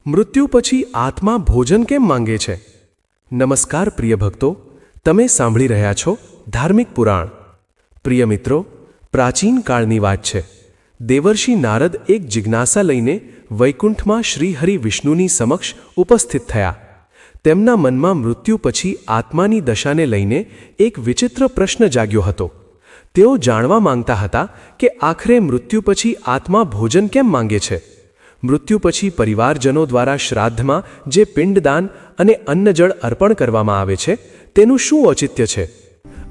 મૃત્યુ પછી આત્મા ભોજન કેમ માંગે છે? નમસ્કાર પ્રિય ભક્તો, તમે સાંભળી રહ્યા છો ધાર્મિક પુરાણ. પ્રિય મિત્રો, પ્રાચીન કાળની વાત છે. દેવર્ષિ નારદ એક જિજ્ઞાસા લઈને વૈકુંઠમાં શ્રીહરિ વિષ્ણુની સમક્ષ ઉપસ્થિત થયા. તેમના મનમાં મૃત્યુ પછી આત્માની દશાને લઈને એક વિચિત્ર પ્રશ્ન જાગ્યો હતો. તેઓ જાણવા માંગતા હતા કે આખરે મૃત્યુ પછી આત્મા ભોજન કેમ માંગે છે? મૃત્યુ પછી પરિવારજનો દ્વારા શ્રાદ્ધમાં જે પિંડદાન અને અન્નજળ અર્પણ કરવામાં આવે છે તેનું શું ઔચિત્ય છે?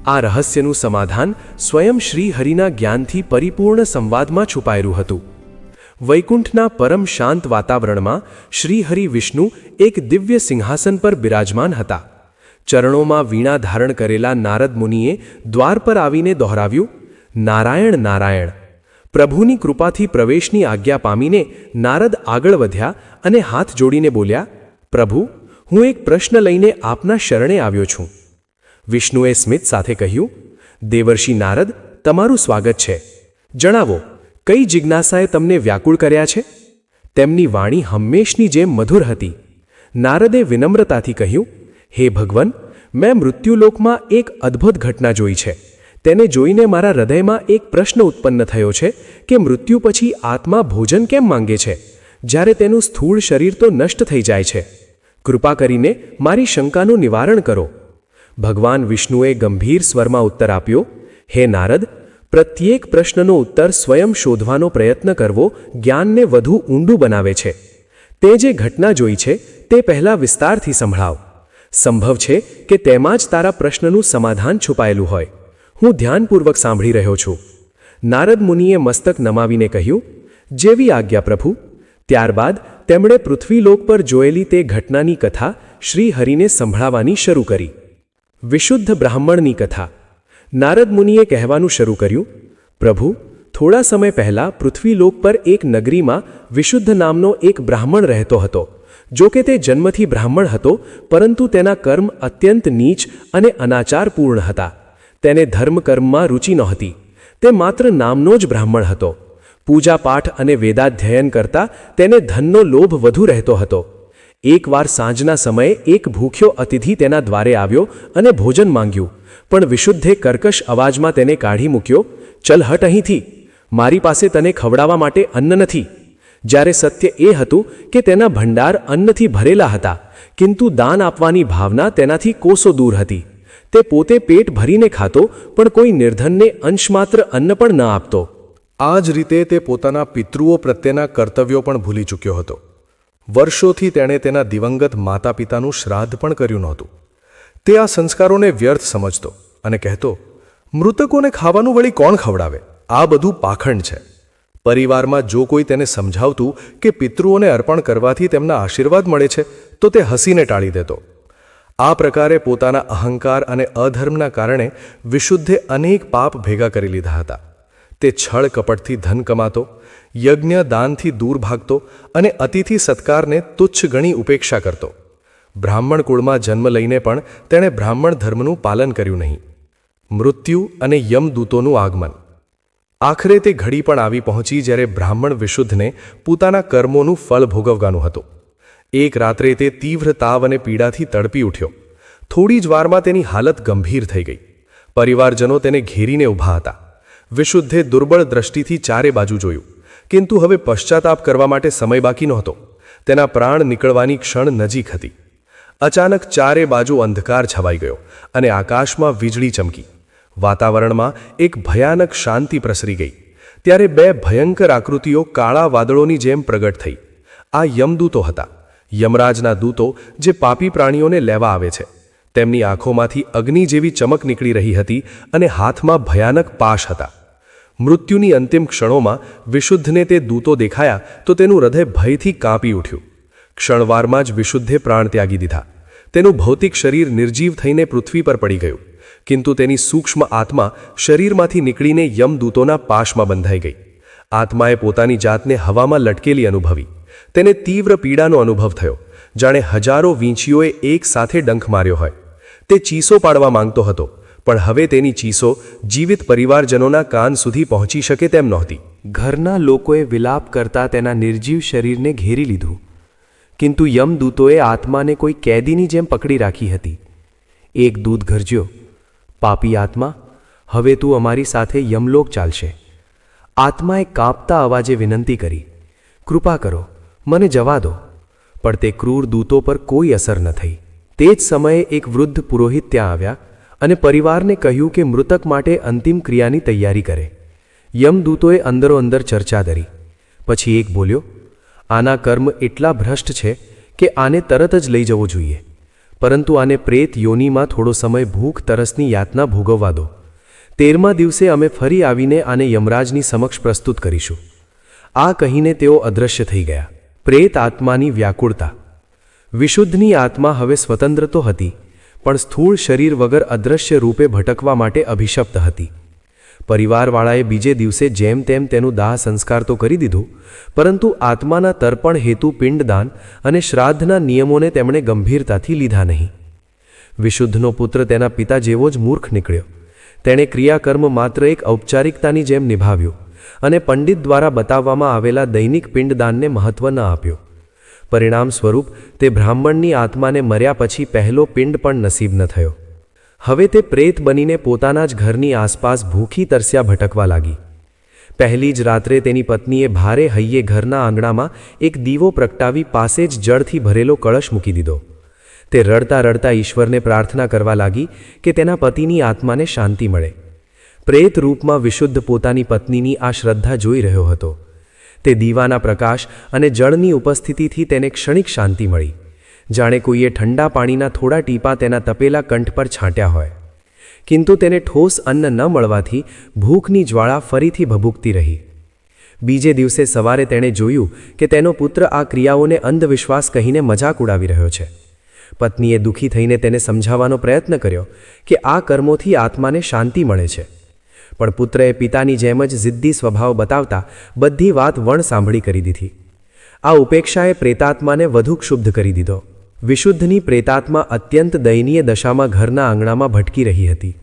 આ રહસ્યનું સમાધાન સ્વયં શ્રીહરિના જ્ઞાનથી પરિપૂર્ણ સંવાદમાં છુપાયેલું હતું. વૈકુંઠના પરમ શાંત વાતાવરણમાં શ્રીહરિ વિષ્ણુ એક દિવ્ય સિંહાસન પર બિરાજમાન હતા. ચરણોમાં વીણા ધારણ કરેલા નારદ મુનિએ દ્વાર પર આવીને દોહરાવ્યું, નારાયણ નારાયણ. પ્રભુની કૃપાથી પ્રવેશની આજ્ઞા પામીને નારદ આગળ વધ્યા અને હાથ જોડીને બોલ્યા, પ્રભુ, હું એક પ્રશ્ન લઈને આપના શરણે આવ્યો છું. વિષ્ણુએ સ્મિત સાથે કહ્યું, દેવર્ષિ નારદ, તમારું સ્વાગત છે. જણાવો, કઈ જિજ્ઞાસાએ તમને વ્યાકુળ કર્યા છે? તેમની વાણી હંમેશની જેમ મધુર હતી. નારદે વિનમ્રતાથી કહ્યું, હે ભગવન, મેં મૃત્યુલોકમાં એક અદ્ભુત ઘટના જોઈ છે. તેને જોઈને મારા હૃદયમાં એક પ્રશ્ન ઉત્પન્ન થયો છે કે મૃત્યુ પછી આત્મા ભોજન કેમ માંગે છે, જ્યારે તેનું સ્થૂળ શરીર તો નષ્ટ થઈ જાય છે? કૃપા કરીને મારી શંકાનું નિવારણ કરો. ભગવાન વિષ્ણુએ ગંભીર સ્વરમાં ઉત્તર આપ્યો, હે નારદ, પ્રત્યેક પ્રશ્નનો ઉત્તર સ્વયં શોધવાનો પ્રયત્ન કરવો જ્ઞાનને વધુ ઊંડું બનાવે છે. તે જે ઘટના જોઈ છે તે પહેલાં વિસ્તારથી સંભળાવ. સંભવ છે કે તેમાં જ તારા પ્રશ્નનું સમાધાન છુપાયેલું હોય. હું ધ્યાનપૂર્વક સાંભળી રહ્યો છું. નારદ મુનિએ મસ્તક નમાવીને કહ્યું, જેવી આજ્ઞા પ્રભુ. ત્યારબાદ તેમણે પૃથ્વીલોક પર જોયેલી તે ઘટનાની કથા શ્રીહરિને સંભળાવવાની શરૂ કરી. વિશુદ્ધ બ્રાહ્મણની કથા. નારદ મુનિએ કહેવાનું શરૂ કર્યું, પ્રભુ, થોડા સમય પહેલાં પૃથ્વીલોક પર એક નગરીમાં વિશુદ્ધ નામનો એક બ્રાહ્મણ રહેતો હતો. જો કે તે જન્મથી બ્રાહ્મણ હતો, પરંતુ તેના કર્મ અત્યંત નીચ અને અનાચારપૂર્ણ હતા. તેને ધર્મકર્મમાં રુચિ નહોતી. તે માત્ર નામનો જ બ્રાહ્મણ હતો. પૂજાપાઠ અને વેદાધ્યયન કરતાં તેને ધનનો લોભ વધુ રહેતો હતો. એકવાર સાંજના સમયે એક ભૂખ્યો અતિથિ તેના દ્વારે આવ્યો અને ભોજન માંગ્યું, પણ વિશુદ્ધે કર્કશ અવાજમાં તેને કાઢી મૂક્યો, ચલ હટ અહીંથી, મારી પાસે તને ખવડાવવા માટે અન્ન નથી. જ્યારે સત્ય એ હતું કે તેના ભંડાર અન્નથી ભરેલા હતા, કિંતુ દાન આપવાની ભાવના તેનાથી કોસો દૂર હતી. તે પોતે પેટ ભરીને ખાતો, પણ કોઈ નિર્ધનને અંશમાત્ર અન્ન પણ ન આપતો. આ જ રીતે તે પોતાના પિતૃઓ પ્રત્યેના કર્તવ્યો પણ ભૂલી ચૂક્યો હતો. વર્ષોથી તેણે તેના દિવંગત માતા પિતાનું શ્રાદ્ધ પણ કર્યું નહોતું. તે આ સંસ્કારોને વ્યર્થ સમજતો અને કહેતો, મૃતકોને ખાવાનું વળી કોણ ખવડાવે? આ બધું પાખંડ છે. પરિવારમાં જો કોઈ તેને સમજાવતું કે પિતૃઓને અર્પણ કરવાથી તેમના આશીર્વાદ મળે છે, તો તે હસીને ટાળી દેતો. આ પ્રકારે પોતાના અહંકાર અને અધર્મના કારણે વિશુદ્ધે અનેક પાપ ભેગા કરી લીધા હતા. તે છળ કપટથી ધન કમાતો, યજ્ઞ દાનથી દૂર ભાગતો અને અતિથિ સત્કારને તુચ્છ ગણી ઉપેક્ષા કરતો. બ્રાહ્મણ કુળમાં જન્મ લઈને પણ તેણે બ્રાહ્મણ ધર્મનું પાલન કર્યું નહીં. મૃત્યુ અને યમદૂતોનું આગમન. આખરે તે ઘડી પણ આવી પહોંચી જ્યારે બ્રાહ્મણ વિશુદ્ધને પોતાના કર્મોનું ફળ ભોગવવાનું હતું. એક રાત્રે તે તીવ્ર તાવ અને પીડાથી તડપી ઉઠ્યો. થોડી જ વારમાં તેની હાલત ગંભીર થઈ ગઈ. પરિવારજનો તેને ઘેરીને ઊભા હતા. વિશુદ્ધે દુર્બળ દ્રષ્ટિથી ચારે બાજુ જોયું, કિંતુ હવે પશ્ચાતાપ કરવા માટે સમય બાકી નહોતો. તેના પ્રાણ નીકળવાની ક્ષણ નજીક હતી. અચાનક ચારે બાજુ અંધકાર છવાઈ ગયો અને આકાશમાં વીજળી ચમકી. વાતાવરણમાં એક ભયાનક શાંતિ પ્રસરી ગઈ. ત્યારે બે ભયંકર આકૃતિઓ કાળા વાદળોની જેમ પ્રગટ થઈ. આ યમદૂતો હતા. યમરાજના દૂતો જે પાપી પ્રાણીઓને લેવા આવે છે. તેમની આંખોમાંથી અગ્નિ જેવી ચમક નીકળી રહી હતી અને હાથમાં ભયાનક પાશ હતા. મૃત્યુની અંતિમ ક્ષણોમાં વિશુદ્ધને તે દૂતો દેખાયા તો તેનું હૃદય ભયથી કાંપી ઉઠ્યું. ક્ષણવારમાં જ વિશુદ્ધે પ્રાણ ત્યાગી દીધા. તેનું ભૌતિક શરીર નિર્જીવ થઈને પૃથ્વી પર પડી ગયું, કિંતુ તેની સૂક્ષ્મ આત્મા શરીરમાંથી નીકળીને યમદૂતોના પાશમાં બંધાઈ ગઈ. આત્માએ પોતાની જાતને હવામાં લટકેલી અનુભવી. તેને તીવ્ર પીડાનો અનુભવ થયો, જાણે હજારો વીંછીઓએ એક સાથે ડંખ માર્યો હોય. તે ચીસો પાડવા માંગતો હતો, પણ હવે તેની ચીસો જીવિત પરિવારજનોના કાન સુધી પહોંચી શકે તેમ નહોતી. ઘરના લોકોએ વિલાપ કરતા તેના નિર્જીવ શરીરને ઘેરી લીધું. કિંતુ યમદૂતોએ આત્માને કોઈ કેદીની જેમ પકડી રાખી હતી. એક દૂત ગરજ્યો, પાપી આત્મા, હવે તું અમારી સાથે યમલોક ચાલશે. આત્માએ કાપતા અવાજે વિનંતી કરી, કૃપા કરો, મને જવા દો. પણ તે ક્રૂર દૂતો પર કોઈ અસર ન થઈ. તે જ સમયે એક વૃદ્ધ પુરોહિત ત્યાં આવ્યા અને પરિવારને કહ્યું કે મૃતક માટે અંતિમ ક્રિયાની તૈયારી કરે. યમદૂતોએ અંદરોઅંદર ચર્ચા કરી. પછી એક બોલ્યો, આના કર્મ એટલા ભ્રષ્ટ છે કે આને તરત જ લઈ જવો જોઈએ, પરંતુ આને પ્રેત યોનિમાં થોડો સમય ભૂખ તરસની યાતના ભોગવવા દો. 13મા દિવસે અમે ફરી આવીને આને યમરાજની સમક્ષ પ્રસ્તુત કરીશું. આ કહીને તેઓ અદૃશ્ય થઈ ગયા. પ્રેત આત્માની વ્યાકુળતા. વિશુદ્ધની આત્મા હવે સ્વતંત્ર તો હતી, પણ સ્થૂળ શરીર વગર અદૃશ્ય રૂપે ભટકવા માટે અભિશપ્ત હતી. પરિવારવાળાએ બીજે દિવસે જેમ તેમ તેનું દાહ સંસ્કાર તો કરી દીધું, પરંતુ આત્માના તર્પણ હેતુ પિંડદાન અને શ્રાદ્ધના નિયમોને તેમણે ગંભીરતાથી લીધા નહીં. વિશુદ્ધનો પુત્ર તેના પિતા જેવો જ મૂર્ખ નીકળ્યો. તેણે ક્રિયાકર્મ માત્ર એક ઔપચારિકતાની જેમ નિભાવ્યું અને પંડિત દ્વારા બતાવવામાં આવેલા દૈનિક પિંડદાનને મહત્વ ન આપ્યું. પરિણામ સ્વરૂપ તે બ્રાહ્મણની આત્માને મર્યા પછી પહેલો પિંડ પણ નસીબ ન થયો. હવે તે પ્રેત બનીને પોતાના જ ઘરની આસપાસ ભૂખી તરસ્યા ભટકવા લાગી. પહેલી જ રાત્રે તેની પત્નીએ ભારે હૈયે ઘરના આંગણામાં એક દીવો પ્રગટાવી પાસે જ જળથી ભરેલો કળશ મૂકી દીધો. તે રડતા રડતા ઈશ્વરને પ્રાર્થના કરવા લાગી કે તેના પતિની આત્માને શાંતિ મળે. પ્રેત રૂપમાં વિશુદ્ધ પોતાની પત્નીની આ શ્રદ્ધા જોઈ રહ્યો હતો. તે દીવાના પ્રકાશ અને જળની ઉપસ્થિતિથી તેને ક્ષણિક શાંતિ મળી, જાણે કોઈએ ઠંડા પાણીના થોડા ટીપા તેના તપેલા કંઠ પર છાંટ્યા હોય. કિંતુ તેને ઠોસ અન્ન ન મળવાથી ભૂખની જ્વાળા ફરીથી ભભૂકતી રહી. બીજે દિવસે સવારે તેણે જોયું કે તેનો પુત્ર આ ક્રિયાઓને અંધવિશ્વાસ કહીને મજાક ઉડાવી રહ્યો છે. પત્નીએ દુઃખી થઈને તેને સમજાવવાનો પ્રયત્ન કર્યો કે આ કર્મોથી આત્માને શાંતિ મળે છે, પણ પુત્રએ પિતાની જેમ જ જિદ્દી સ્વભાવ બતાવતા બધી વાત વણ સાંભળી કરી દીધી. આ ઉપેક્ષાએ પ્રેતાત્માને વધુ ક્ષુબ્ધ કરી દીધો. વિશુદ્ધની પ્રેતાત્મા અત્યંત દયનીય દશામાં ઘરના આંગણામાં ભટકી રહી હતી.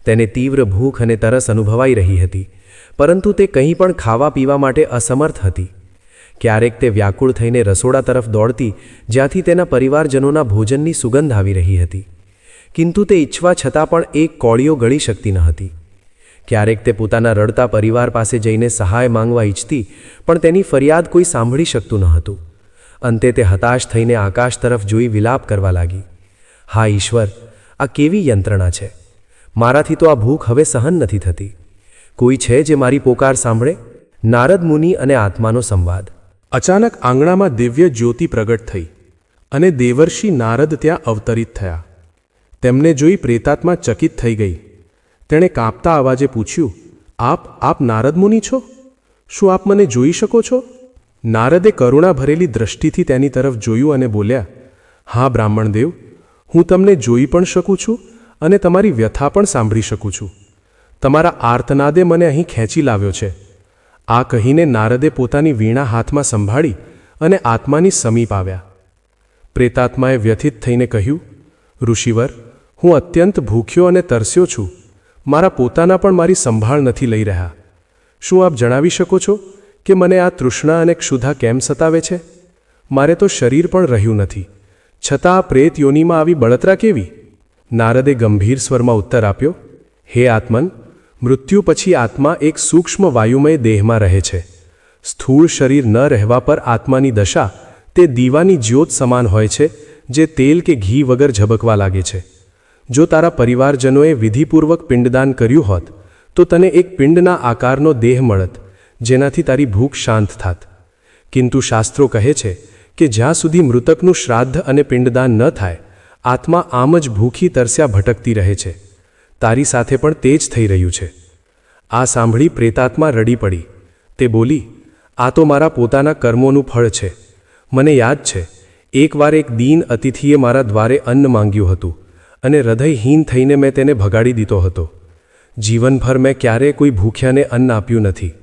તેને તીવ્ર ભૂખ અને તરસ અનુભવાઈ રહી હતી, પરંતુ તે કંઈ પણ ખાવા પીવા માટે અસમર્થ હતી. ક્યારેક તે વ્યાકુળ થઈને રસોડા તરફ દોડતી, જ્યાંથી તેના પરિવારજનોના ભોજનની સુગંધ આવી રહી હતી, કિંતુ તે ઈચ્છવા છતાં પણ એક કોળીઓ ગળી શકતી ન હતી. ક્યારેક તે પોતાના રડતા પરિવાર પાસે જઈને સહાય માંગવા ઈચ્છતી, પણ તેની ફરિયાદ કોઈ સાંભળી શકતું ન હતું. અંતે તે હતાશ થઈને આકાશ તરફ જોઈ વિલાપ કરવા લાગી. હા ઈશ્વર, આ કેવી યંત્રણા છે! મારાથી તો આ ભૂખ હવે સહન નથી થતી. કોઈ છે જે મારી પોકાર સાંભળે? નારદ મુનિ અને આત્માનો સંવાદ. અચાનક આંગણામાં દિવ્ય જ્યોતિ પ્રગટ થઈ અને દેવર્ષિ નારદ ત્યાં અવતરિત થયા. તેમને જોઈ પ્રેતાત્મા ચકિત થઈ ગઈ. તેણે કાંપતા અવાજે પૂછ્યું, આપ નારદ મુનિ છો? શું આપ મને જોઈ શકો છો? નારદે કરુણા ભરેલી દ્રષ્ટિથી તેની તરફ જોયું અને બોલ્યા, હા બ્રાહ્મણદેવ, હું તમને જોઈ પણ શકું છું અને તમારી વ્યથા પણ સાંભળી શકું છું. તમારા આર્તનાદે મને અહીં ખેંચી લાવ્યો છે. આ કહીને નારદે પોતાની વીણા હાથમાં સંભાળી અને આત્માની સમીપ આવ્યા. પ્રેતાત્માએ વ્યથિત થઈને કહ્યું, ઋષિવર, હું અત્યંત ભૂખ્યો અને તરસ્યો છું. મારા પોતાના પણ મારી સંભાળ નથી લઈ રહ્યા. શું આપ જણાવી શકો છો કે મને આ તૃષ્ણા અને ક્ષુધા કેમ સતાવે છે? મારે તો શરીર પણ રહ્યું નથી, છતાં આ પ્રેત યોનિમાં આવી બળતરા કેવી? નારદે ગંભીર સ્વરમાં ઉત્તર આપ્યો, હે આત્મન, મૃત્યુ પછી આત્મા એક સૂક્ષ્મ વાયુમય દેહમાં રહે છે. સ્થૂળ શરીર ન રહેવા પર આત્માની દશા તે દીવાની જ્યોત સમાન હોય છે, જે તેલ કે ઘી વગર ઝબકવા લાગે છે. જો તારા પરિવારજનોએ વિધિપૂર્વક પિંડદાન કર્યું હોત તો તને એક પિંડના આકારનો દેહ મળત, જેનાથી તારી ભૂખ શાંત થાત. કિંતુ શાસ્ત્રો કહે છે કે જ્યાં સુધી મૃતકનું શ્રાદ્ધ અને પિંડદાન ન થાય, આત્મા આમ જ ભૂખી તરસ્યા ભટકતી રહે છે. તારી સાથે પણ તે જ થઈ રહ્યું છે. આ સાંભળી પ્રેતાત્મા રડી પડી. તે બોલી, આ તો મારા પોતાના કર્મોનું ફળ છે. મને યાદ છે, એકવાર એક દીન અતિથિએ મારા દ્વારે અન્ન માંગ્યું હતું અને હૃદયહીન થઈને મેં તેને ભગાડી દીધો હતો. જીવનભર મેં ક્યારેય કોઈ ભૂખ્યાને અન્ન આપ્યું નથી,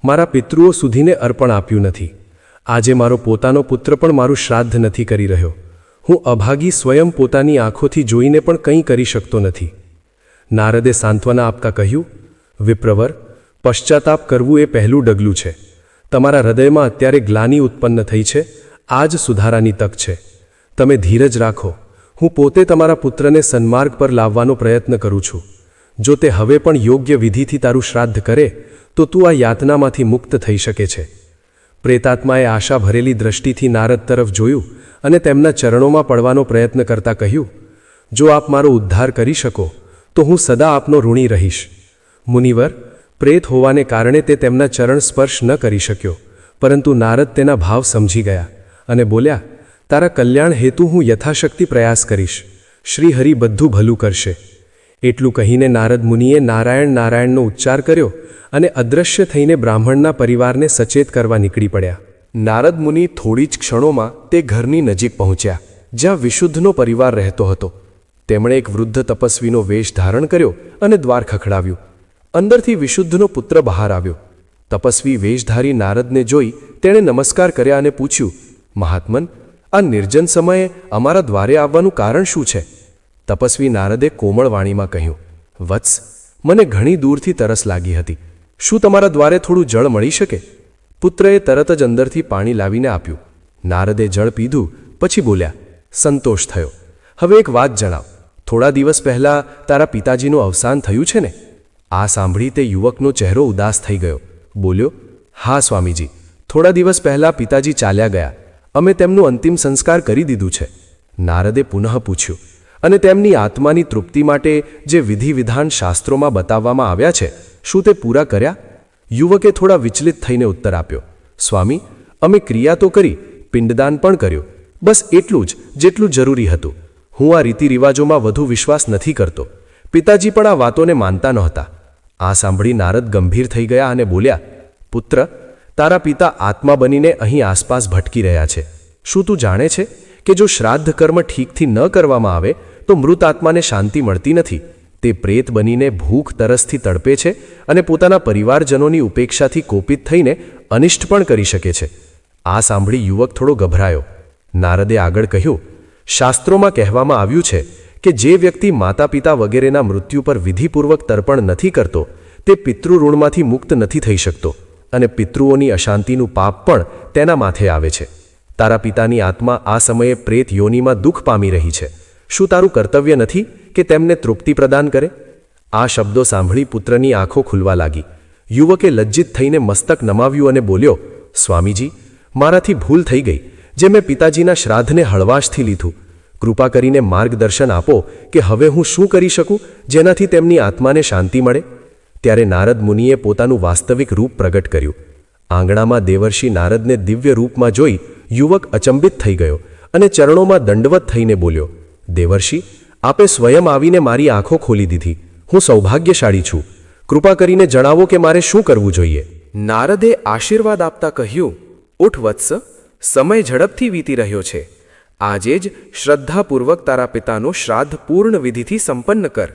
મારા પિતૃઓ સુધીને અર્પણ આપ્યું નથી. આજે મારો પોતાનો પુત્ર પણ મારું શ્રાદ્ધ નથી કરી રહ્યો. હું અભાગી સ્વયં પોતાની આંખોથી જોઈને પણ કંઈ કરી શકતો નથી. નારદે સાંત્વના આપતા કહ્યું, વિપ્રવર, પશ્ચાતાપ કરવું એ પહેલું ડગલું છે. તમારા હૃદયમાં અત્યારે ગ્લાનિ ઉત્પન્ન થઈ છે, આ જ સુધારાની તક છે. તમે ધીરજ રાખો. હું પોતે તમારા પુત્રને સન્માર્ગ પર લાવવાનો પ્રયત્ન કરું છું. જો તે હવે પણ યોગ્ય વિધિથી તારું શ્રાદ્ધ કરે તો તું આ યાતનામાંથી મુક્ત થઈ શકે છે. પ્રેતાત્માએ આશા ભરેલી દ્રષ્ટિથી નારદ તરફ જોયું અને તેમના ચરણોમાં પડવાનો પ્રયત્ન કરતા કહ્યું, જો આપ મારો ઉદ્ધાર કરી શકો તો હું સદા આપનો ઋણી રહીશ. મુનિવર, પ્રેત હોવાને કારણે તે તેમના ચરણ સ્પર્શ ન કરી શક્યો, પરંતુ નારદ તેના ભાવ સમજી ગયા અને બોલ્યા, તારા કલ્યાણ હેતુ હું યથાશક્તિ પ્રયાસ કરીશ. શ્રી હરિ બધું ભલું કરશે. એટલું કહીને નારદ મુનિએ નારાયણ નારાયણનો ઉચ્ચાર કર્યો અને અદૃશ્ય થઈને બ્રાહ્મણના પરિવારને સચેત કરવા નીકળી પડ્યા. નારદ મુનિ થોડી જ ક્ષણોમાં તે ઘરની નજીક પહોંચ્યા જ્યાં વિશુદ્ધનો પરિવાર રહેતો હતો. તેમણે એક વૃદ્ધ તપસ્વીનો વેશ ધારણ કર્યો અને દ્વાર ખખડાવ્યું. અંદરથી વિશુદ્ધનો પુત્ર બહાર આવ્યો. તપસ્વી વેશધારી નારદને જોઈ તેણે નમસ્કાર કર્યા અને પૂછ્યું, મહાત્મન, આ નિર્જન સમયે અમારા દ્વારે આવવાનું કારણ શું છે? તપસ્વી નારદે કોમળ વાણીમાં કહ્યું, વત્સ, મને ઘણી દૂરથી તરસ લાગી હતી. શું તમારા દ્વારે થોડું જળ મળી શકે? પુત્રએ તરત જ અંદરથી પાણી લાવીને આપ્યું. નારદે જળ પીધું પછી બોલ્યા, સંતોષ થયો. હવે એક વાત જણાવ. થોડા દિવસ પહેલાં તારા પિતાજીનું અવસાન થયું છે ને? આ સાંભળી તે યુવકનો ચહેરો ઉદાસ થઈ ગયો. બોલ્યો, હા સ્વામીજી, થોડા દિવસ પહેલાં પિતાજી ચાલ્યા ગયા. અમે તેમનું અંતિમ સંસ્કાર કરી દીધું છે. નારદે પુનઃ પૂછ્યું, અને તેમની આત્માની તૃપ્તિ માટે જે વિધિ વિધાન શાસ્ત્રોમાં બતાવવામાં આવ્યા છે, શું તે પૂરા કર્યા? યુવકે થોડા વિચલિત થઈને ઉત્તર આપ્યો, સ્વામી, અમે ક્રિયા તો કરી, પિંડદાન પણ કર્યું, બસ એટલું જ જેટલું જરૂરી હતું. હું આ રીતિરિવાજોમાં વધુ વિશ્વાસ નથી કરતો. પિતાજી પણ આ વાતોને માનતા નહોતા. આ સાંભળી નારદ ગંભીર થઈ ગયા અને બોલ્યા, પુત્ર, તારા પિતા આત્મા બનીને અહીં આસપાસ ભટકી રહ્યા છે. શું તું જાણે છે કે જો શ્રાદ્ધ કર્મ ઠીકથી ન કરવામાં આવે તો મૃત આત્માને શાંતિ મળતી નથી. તે પ્રેત બનીને ભૂખ તરસથી તડપે છે અને પોતાના પરિવારજનોની ઉપેક્ષાથી કોપિત થઈને અનિષ્ટ પણ કરી શકે છે. આ સાંભળી યુવક થોડો ગભરાયો. નારદે આગળ કહ્યું, શાસ્ત્રોમાં કહેવામાં આવ્યું છે કે જે વ્યક્તિ માતા પિતા વગેરેના મૃત્યુ પર વિધિપૂર્વક તર્પણ નથી કરતો તે પિતૃઋણમાંથી મુક્ત નથી થઈ શકતો અને પિતૃઓની અશાંતિનું પાપ પણ તેના માથે આવે છે. તારા પિતાની આત્મા આ સમયે પ્રેત યોનિમાં દુઃખ પામી રહી છે. શું તારું કર્તવ્ય નથી કે તેમને તૃપ્તિ પ્રદાન કરે? આ શબ્દો સાંભળી પુત્રની આંખો ખુલવા લાગી. યુવકે લજ્જિત થઈને મસ્તક નમાવ્યું અને બોલ્યો, સ્વામીજી, મારાથી ભૂલ થઈ ગઈ જે મેં પિતાજીના શ્રાદ્ધને હળવાશથી લીધું. કૃપા કરીને માર્ગદર્શન આપો કે હવે હું શું કરી શકું જેનાથી તેમની આત્માને શાંતિ મળે? ત્યારે નારદ મુનિએ પોતાનું વાસ્તવિક રૂપ પ્રગટ કર્યું. આંગણામાં દેવર્ષિ નારદને દિવ્ય રૂપમાં જોઈ યુવક અચંબિત થઈ ગયો અને ચરણોમાં દંડવત થઈને બોલ્યો, દેવર્ષિ, આપે સ્વયં આવીને મારી આંખો ખોલી દીધી. હું સૌભાગ્યશાળી છું. કૃપા કરીને જણાવો કે મારે શું કરવું જોઈએ? નારદે આશીર્વાદ આપતા કહ્યું, ઉઠ વત્સ, સમય ઝડપથી વીતી રહ્યો છે. આજે જ શ્રદ્ધાપૂર્વક તારા પિતાનું શ્રાદ્ધ પૂર્ણ વિધિથી સંપન્ન કર.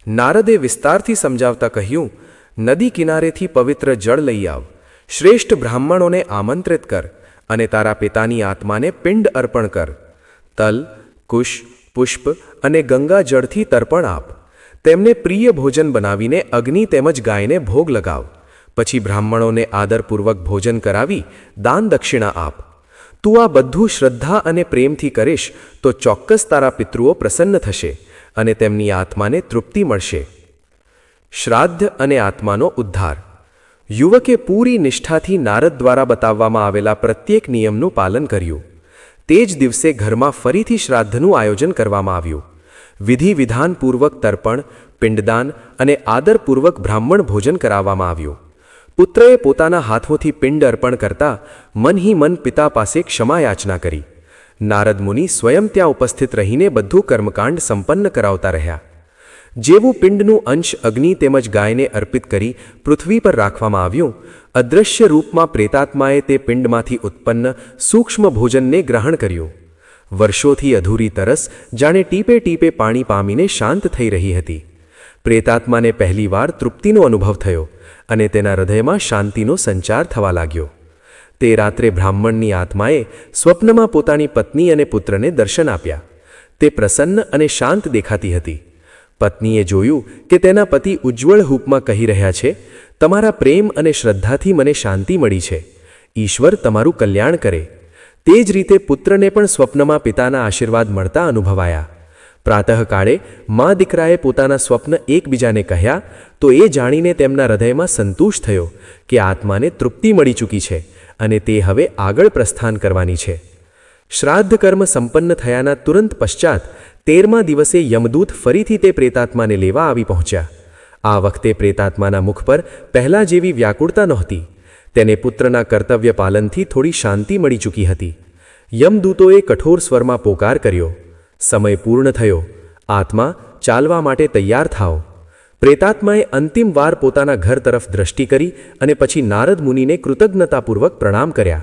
નારદે વિસ્તારથી સમજાવતા કહ્યું, નદી કિનારેથી પવિત્ર જળ લઈ આવ, શ્રેષ્ઠ બ્રાહ્મણોને આમંત્રિત કર અને તારા પિતાની આત્માને પિંડ અર્પણ કર. તલ, કુશ, પુષ્પ અને ગંગા જળથી તર્પણ આપ. તેમને પ્રિય ભોજન બનાવીને અગ્નિ તેમજ ગાયને ભોગ લગાવ. પછી બ્રાહ્મણોને આદરપૂર્વક ભોજન કરાવી દાન દક્ષિણા આપ. તું આ બધું શ્રદ્ધા અને પ્રેમથી કરીશ તો ચોક્કસ તારા પિતૃઓ પ્રસન્ન થશે અને તેમની આત્માને તૃપ્તિ મળશે. શ્રાદ્ધ અને આત્માનો ઉદ્ધાર. યુવકે પૂરી નિષ્ઠાથી નારદ દ્વારા બતાવવામાં આવેલા પ્રત્યેક નિયમનું પાલન કર્યું. તે જ દિવસે ઘરમાં ફરીથી શ્રાદ્ધનું આયોજન કરવામાં આવ્યું. વિધિ વિધાનપૂર્વક તર્પણ, પિંડદાન અને આદરપૂર્વક બ્રાહ્મણ ભોજન કરાવવામાં આવ્યું. પુત્રએ પોતાના હાથોથી પિંડ અર્પણ કરતા મન હી મન પિતા પાસે ક્ષમા યાચના કરી. નારદ મુનિ સ્વયં ત્યાં ઉપસ્થિત રહીને બધું કર્મકાંડ સંપન્ન કરાવતા રહ્યા. જેવું પિંડનું અંશ અગ્નિ તેમજ ગાયને અર્પિત કરી પૃથ્વી પર રાખવામાં આવ્યું, અદૃશ્ય રૂપમાં પ્રેતાત્માએ તે પિંડમાંથી ઉત્પન્ન સૂક્ષ્મ ભોજનને ગ્રહણ કર્યું. વર્ષોથી અધૂરી તરસ જાણે ટીપે ટીપે પાણી પામીને શાંત થઈ રહી હતી. પ્રેતાત્માને પહેલીવાર તૃપ્તિનો અનુભવ થયો અને તેના હૃદયમાં શાંતિનો સંચાર થવા લાગ્યો. તે રાત્રે બ્રાહ્મણની આત્માએ સ્વપ્નમાં પોતાની પત્ની અને પુત્રને દર્શન આપ્યા. તે પ્રસન્ન અને શાંત દેખાતી હતી. પત્નીએ જોયું કે તેના પતિ ઉજ્જવળ હૂપમાં કહી રહ્યા છે, તમારા પ્રેમ અને શ્રદ્ધાથી મને શાંતિ મળી છે. ઈશ્વર તમારું કલ્યાણ કરે. તે જ રીતે પુત્રને પણ સ્વપ્નમાં પિતાના આશીર્વાદ મળતા અનુભવાયા. પ્રાતઃકાળે મા દીકરાએ પોતાના સ્વપ્ન એકબીજાને કહ્યા તો એ જાણીને તેમના હૃદયમાં સંતુષ્ટ થયો કે આત્માને તૃપ્તિ મળી ચૂકી છે અને તે હવે આગળ પ્રસ્થાન કરવાની છે. શ્રાદ્ધ કર્મ સંપન્ન થયાના તુરંત પશ્ચાત 13મા દિવસે યમદૂત ફરીથી તે પ્રેતાત્માને લેવા આવી પહોંચ્યા. આ વખતે પ્રેતાત્માના મુખ પર પહેલાં જેવી વ્યાકુળતા નહોતી. તેને પુત્રના કર્તવ્ય પાલનથી થોડી શાંતિ મળી ચૂકી હતી. યમદૂતોએ કઠોર સ્વરમાં પોકાર કર્યો, સમય પૂર્ણ થયો, આત્મા ચાલવા માટે તૈયાર થાઓ. પ્રેતાત્માએ અંતિમ વાર પોતાના ઘર તરફ દ્રષ્ટિ કરી અને પછી નારદ મુનિને કૃતજ્ઞતાપૂર્વક પ્રણામ કર્યા.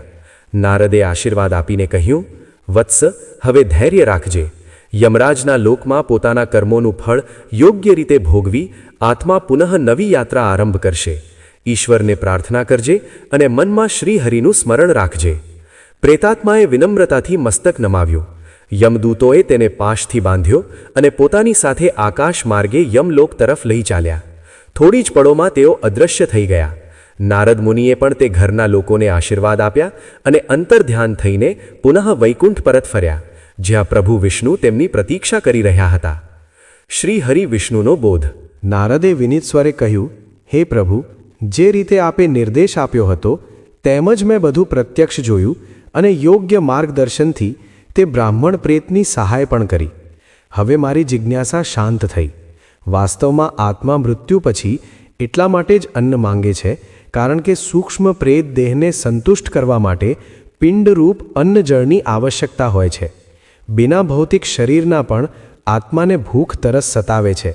નારદે આશીર્વાદ આપીને કહ્યું, વત્સ, હવે ધૈર્ય રાખજે. યમરાજના લોકમાં પોતાના કર્મોનું ફળ યોગ્ય રીતે ભોગવી આત્મા પુનઃ નવી યાત્રા આરંભ કરશે. ઈશ્વરને પ્રાર્થના કરજે અને મનમાં શ્રીહરિનું સ્મરણ રાખજે. પ્રેતાત્માએ વિનમ્રતાથી મસ્તક નમાવ્યું. યમદૂતોએ તેને પાશથી બાંધ્યો અને પોતાની સાથે આકાશ માર્ગે યમલોક તરફ લઈ ચાલ્યા. થોડી જ પળોમાં તેઓ અદૃશ્ય થઈ ગયા. નારદ મુનિએ પણ તે ઘરના લોકોને આશીર્વાદ આપ્યા અને અંતર્ધ્યાન થઈને પુનઃ વૈકુંઠ પરત ફર્યા, જ્યાં પ્રભુ વિષ્ણુ તેમની પ્રતીક્ષા કરી રહ્યા હતા. શ્રી હરિ વિષ્ણુનો બોધ. નારદે વિનીત સ્વરે કહ્યું, હે પ્રભુ, જે રીતે આપે નિર્દેશ આપ્યો હતો તેમ જ મેં બધું પ્રત્યક્ષ જોયું અને યોગ્ય માર્ગદર્શનથી તે બ્રાહ્મણ પ્રેતની સહાય પણ કરી. હવે મારી જિજ્ઞાસા શાંત થઈ. વાસ્તવમાં આત્મા મૃત્યુ પછી એટલા માટે જ અન્ન માંગે છે કારણ કે સૂક્ષ્મ પ્રેત દેહને સંતુષ્ટ કરવા માટે પિંડરૂપ અન્ન જળની આવશ્યકતા હોય છે. બિના ભૌતિક શરીરના પણ આત્માને ભૂખ તરસ સતાવે છે,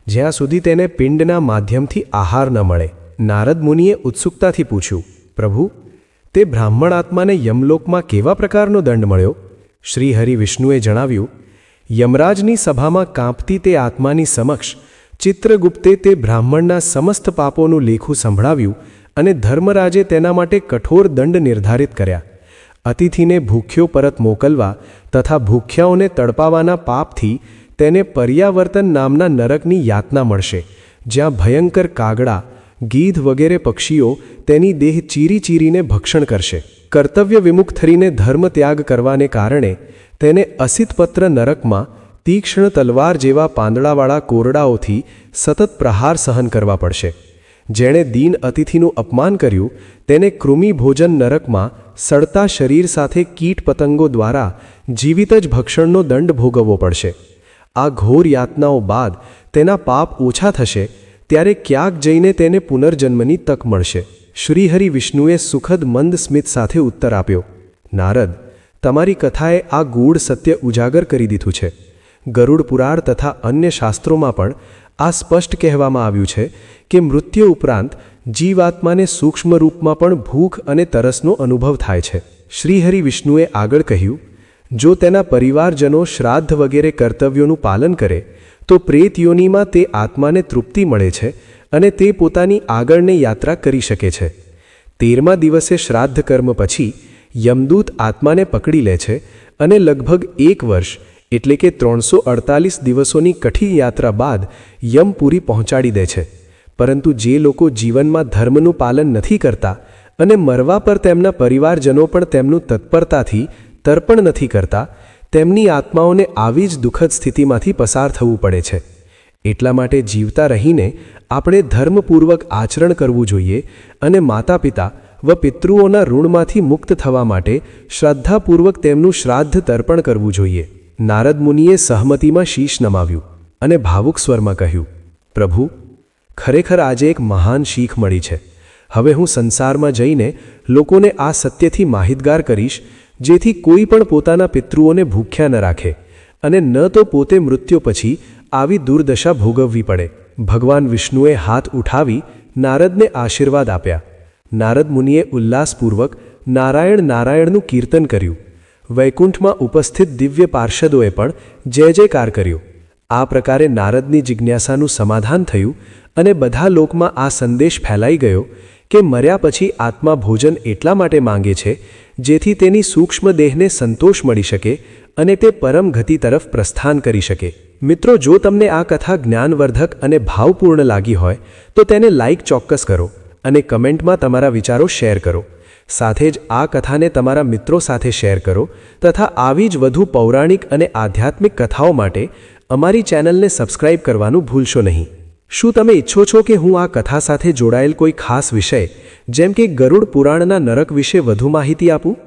જ્યાં સુધી તેને પિંડના માધ્યમથી આહાર ન મળે. નારદ મુનિએ ઉત્સુકતાથી પૂછ્યું, પ્રભુ, તે બ્રાહ્મણ આત્માને યમલોકમાં કેવા પ્રકારનો દંડ મળ્યો? શ્રી હરિ વિષ્ણુએ જણાવ્યું, યમરાજની સભામાં કાંપતી તે આત્માની સમક્ષ ચિત્રગુપ્તે તે બ્રાહ્મણના સમસ્ત પાપોનું લેખું સંભળાવ્યું અને ધર્મરાજે તેના માટે કઠોર દંડ નિર્ધારિત કર્યા. અતિથિને ભૂખ્યો પરત મોકલવા તથા ભૂખ્યાઓને તડપાવાના પાપથી તેને પર્યાવર્તન નામના નરકની યાતના મળશે, જ્યાં ભયંકર કાગડા, ગીધ વગેરે પક્ષીઓ તેની દેહ ચીરી ચીરીને ભક્ષણ કરશે. કર્તવ્ય વિમુખ થઈને ધર્મ ત્યાગ કરવાને કારણે તેને અસિતપત્ર નરકમાં તીક્ષ્ણ તલવાર જેવા પાંદડાવાળા કોરડાઓથી સતત પ્રહાર સહન કરવા પડશે. જેણે દીન અતિથિનું અપમાન કર્યું તેને કૃમિ ભોજન નરકમાં સડતા શરીર સાથે કીટ પતંગો દ્વારા જીવિત જ ભક્ષણનો દંડ ભોગવવો પડશે. આ ઘોર યાતનાઓ બાદ તેના પાપ ઓછા થશે ત્યારે ક્યાંક જઈને તેને પુનર્જન્મની તક મળશે. શ્રીહરિ વિષ્ણુએ સુખદ મંદ સ્મિત સાથે ઉત્તર આપ્યો, નારદ, તમારી કથાએ આ ગૂઢ સત્ય ઉજાગર કરી દીધું છે. ગરુડ પુરાણ તથા અન્ય શાસ્ત્રોમાં પણ આ સ્પષ્ટ કહેવામાં આવ્યું છે કે મૃત્યુ ઉપરાંત જીવાત્માને સૂક્ષ્મ રૂપમાં પણ ભૂખ અને તરસનો અનુભવ થાય છે. શ્રીહરિ વિષ્ણુએ આગળ કહ્યું, જો તેના પરિવારજનો શ્રાદ્ધ વગેરે કર્તવ્યોનું પાલન કરે તો પ્રેત યોનિમાં તે આત્માને તૃપ્તિ મળે છે અને તે પોતાની આગળની યાત્રા કરી શકે છે. 13મા દિવસે શ્રાદ્ધ કર્મ પછી યમદૂત આત્માને પકડી લે છે અને લગભગ 1 વર્ષ એટલે કે 348 દિવસોની કઠી યાત્રા બાદ યમપુરી પહોંચાડી દે છે. પરંતુ જે લોકો જીવનમાં ધર્મનું પાલન નથી કરતા અને મરવા પર તેમના પરિવારજનો પણ તેમનું તત્પરતાથી તર્પણ નથી કરતા, તેમની આત્માઓને આવી જ દુઃખદ સ્થિતિમાંથી પસાર થવું પડે છે. એટલા માટે જીવતા રહીને આપણે ધર્મપૂર્વક આચરણ કરવું જોઈએ અને માતા પિતા વ પિતૃઓના ઋણમાંથી મુક્ત થવા માટે શ્રદ્ધાપૂર્વક તેમનું શ્રાદ્ધ તર્પણ કરવું જોઈએ. નારદ મુનિએ સહમતિમાં શીશ નમાવ્યું અને ભાવુક સ્વરમાં કહ્યું, પ્રભુ, ખરેખર આજે એક મહાન શીખ મળી છે. હવે હું સંસારમાં જઈને લોકોને આ સત્યથી માહિતગાર કરીશ, જેથી કોઈ પણ પોતાના પિતૃઓને ભૂખ્યા ન રાખે અને ન તો પોતે મૃત્યુ પછી આવી દુર્દશા ભોગવવી પડે. ભગવાન વિષ્ણુએ હાથ ઉઠાવી નારદને આશીર્વાદ આપ્યા. નારદ મુનિએ ઉલ્લાસપૂર્વક નારાયણ નારાયણનું કીર્તન કર્યું. વૈકુંઠમાં ઉપસ્થિત દિવ્ય પાર્ષદોએ પણ જય જયકાર કર્યો. આ પ્રકારે નારદની જિજ્ઞાસાનું સમાધાન થયું અને બધા લોકમાં આ સંદેશ ફેલાઈ ગયો કે મર્યા પછી આત્મા ભોજન એટલા માટે માંગે છે જેથી તેની સૂક્ષ્મ દેહને સંતોષ મળી શકે અને તે પરમ ગતિ તરફ પ્રસ્થાન કરી શકે. મિત્રો, જો તમને આ કથા જ્ઞાનવર્ધક અને ભાવપૂર્ણ લાગી હોય તો તેને લાઈક ચોક્કસ કરો અને કમેન્ટમાં તમારા વિચારો શેર કરો. સાથે જ આ કથાને તમારા મિત્રો સાથે શેર કરો તથા આવી જ વધુ પૌરાણિક અને આધ્યાત્મિક કથાઓ માટે અમારી ચેનલને સબસ્ક્રાઇબ કરવાનું ભૂલશો નહીં. શું તમે ઈચ્છો છો કે હું આ કથા સાથે જોડાયેલ કોઈ ખાસ વિષય જેમ કે ગરુડ પુરાણના નરક વિશે વધુ માહિતી આપું?